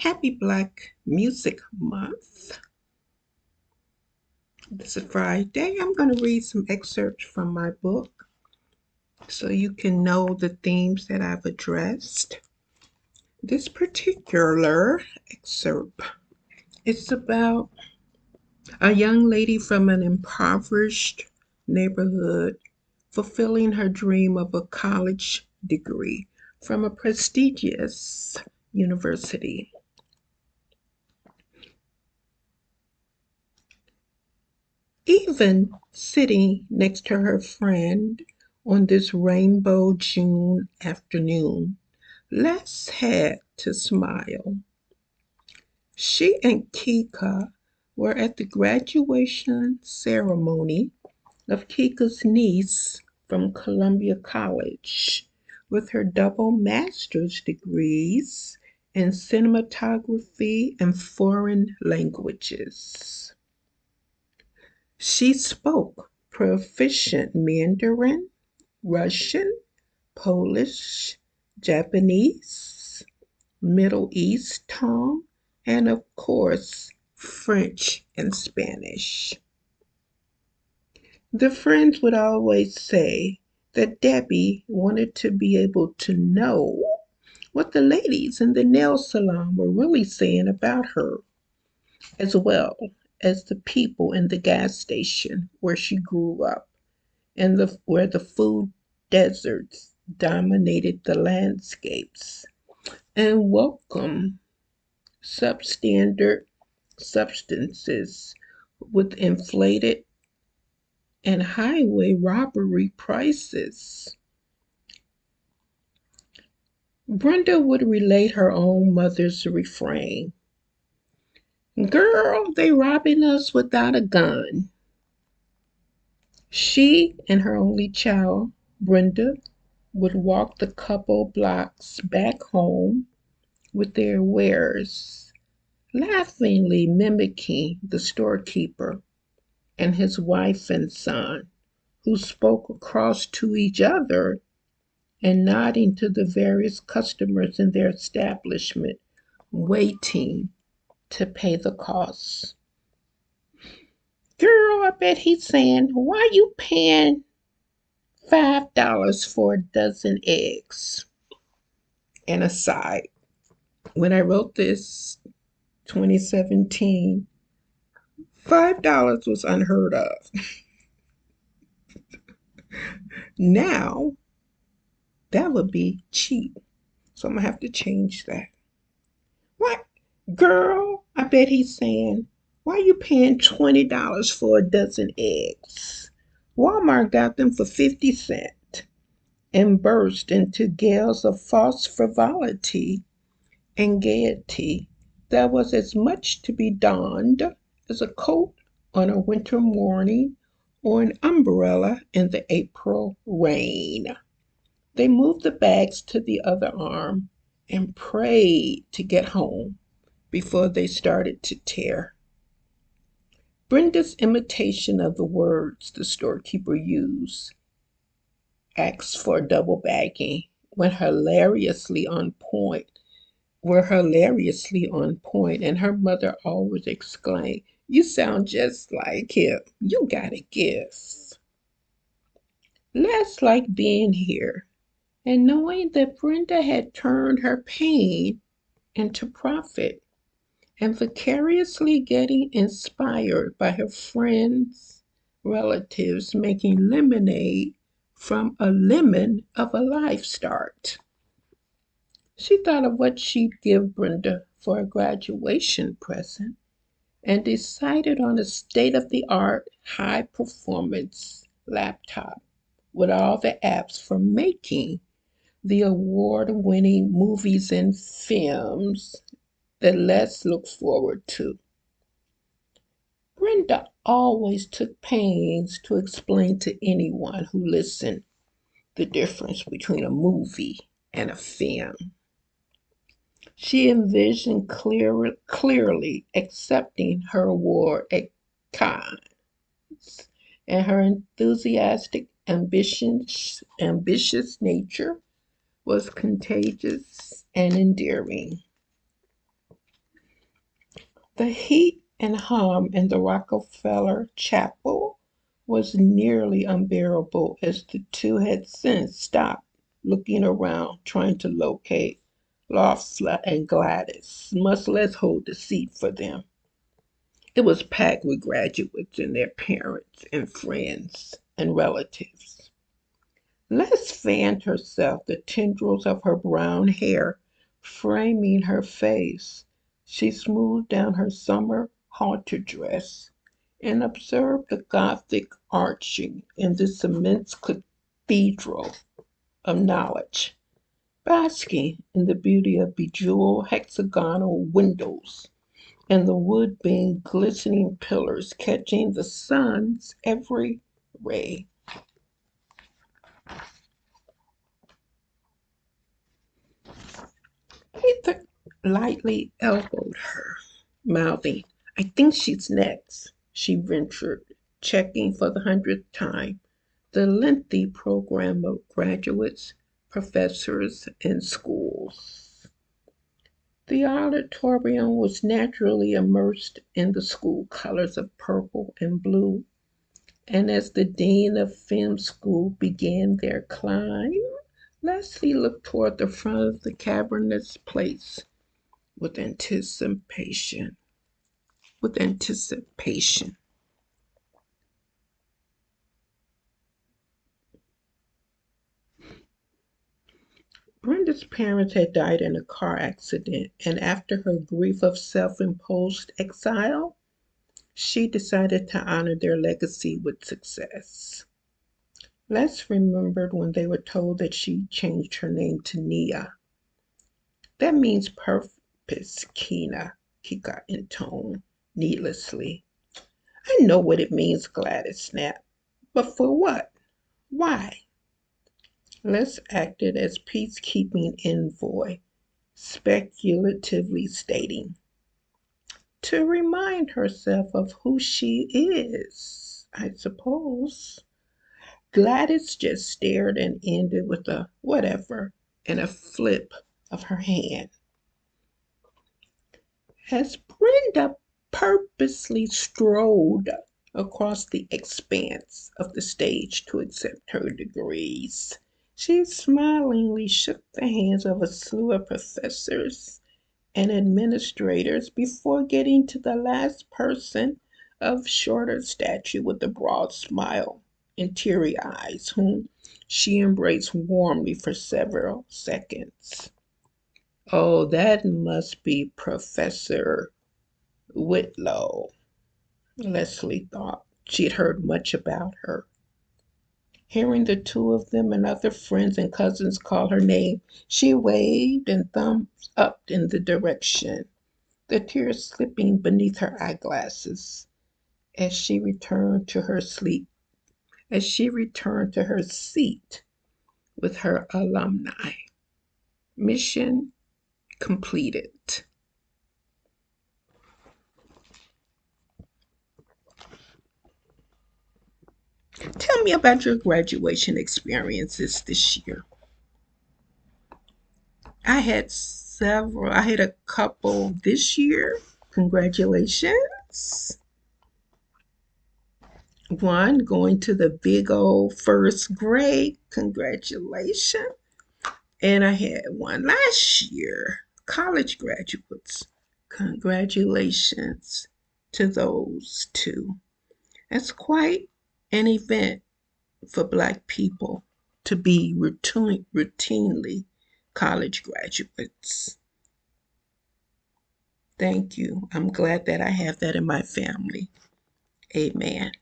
Happy Black Music Month. This is Friday. I'm going to read some excerpts from my book so you can know the themes that I've addressed. This particular excerpt is about a young lady from an impoverished neighborhood fulfilling her dream of a college degree from a prestigious university. Even sitting next to her friend on this rainbow June afternoon, Les had to smile. She and Kika were at the graduation ceremony of Kika's niece from Columbia College with her double master's degrees in cinematography and foreign languages. She spoke proficient Mandarin, Russian, Polish, Japanese, Middle East tongue, and of course, French and Spanish. The friends would always say that Debbie wanted to be able to know what the ladies in the nail salon were really saying about her, as well as the people in the gas station where she grew up and where the food deserts dominated the landscapes and welcome substandard substances with inflated and highway robbery prices. Brenda would relate her own mother's refrain. Girl, they robbing us without a gun. She and her only child, Brenda, would walk the couple blocks back home with their wares, laughingly mimicking the storekeeper and his wife and son, who spoke across to each other and nodding to the various customers in their establishment, waiting to pay the costs. Girl, I bet he's saying, why you paying $5 for a dozen eggs? And aside, when I wrote this 2017, $5 was unheard of. Now, that would be cheap. So I'm going to have to change that. What? Girl, I bet he's saying, why are you paying $20 for a dozen eggs? Walmart got them for 50 cents and burst into gales of false frivolity and gaiety that was as much to be donned as a coat on a winter morning or an umbrella in the April rain. They moved the bags to the other arm and prayed to get home before they started to tear. Brenda's imitation of the words the storekeeper used asked for double bagging when hilariously on point were hilariously on point, and her mother always exclaimed, you sound just like him. You got a gift. Les liked being here and knowing that Brenda had turned her pain into profit and vicariously getting inspired by her friends, relatives making lemonade from a lemon of a life start. She thought of what she'd give Brenda for a graduation present and decided on a state of the art, high performance laptop with all the apps for making the award winning movies and films that Les looks forward to. Brenda always took pains to explain to anyone who listened the difference between a movie and a film. She envisioned clearly accepting her award at Cannes, and her enthusiastic, ambitious nature was contagious and endearing. The heat and hum in the Rockefeller Chapel was nearly unbearable as the two had since stopped looking around trying to locate Lofla and Gladys, much less hold the seat for them. It was packed with graduates and their parents and friends and relatives. Les fanned herself, the tendrils of her brown hair framing her face. She smoothed down her summer halter dress and observed the Gothic arching in this immense cathedral of knowledge, basking in the beauty of bejeweled hexagonal windows and the wood beam glistening pillars catching the sun's every ray. Ether lightly elbowed her, mouthing, "I think she's next," she ventured, checking for the 100th time the lengthy program of graduates, professors, and schools. The auditorium was naturally immersed in the school colors of purple and blue, and as the dean of film school began their climb, Leslie looked toward the front of the cavernous place with anticipation. With anticipation. Brenda's parents had died in a car accident, and after her grief of self imposed exile, she decided to honor their legacy with success. Les remembered when they were told that she changed her name to Nia. That means purpose, Kika intoned needlessly. "I know what it means," Gladys snapped. "But for what? Why?" Les acted as peacekeeping envoy, speculatively stating, "To remind herself of who she is, I suppose." Gladys just stared and ended with a whatever and a flip of her hand. As Brenda purposely strolled across the expanse of the stage to accept her degrees, she smilingly shook the hands of a slew of professors and administrators before getting to the last person of shorter stature with a broad smile and teary eyes, whom she embraced warmly for several seconds. "Oh, that must be Professor Whitlow," Leslie thought. She had heard much about her. Hearing the two of them and other friends and cousins call her name, she waved and thumbs up in the direction, the tears slipping beneath her eyeglasses as she returned to her sleep, as she returned to her seat with her alumni. Mission completed. Tell me about your graduation experiences this year. I had a couple this year. Congratulations. One going to the big old first grade. Congratulations. And I had one last year. College graduates. Congratulations to those two. That's quite an event for Black people to be routinely college graduates. Thank you. I'm glad that I have that in my family. Amen.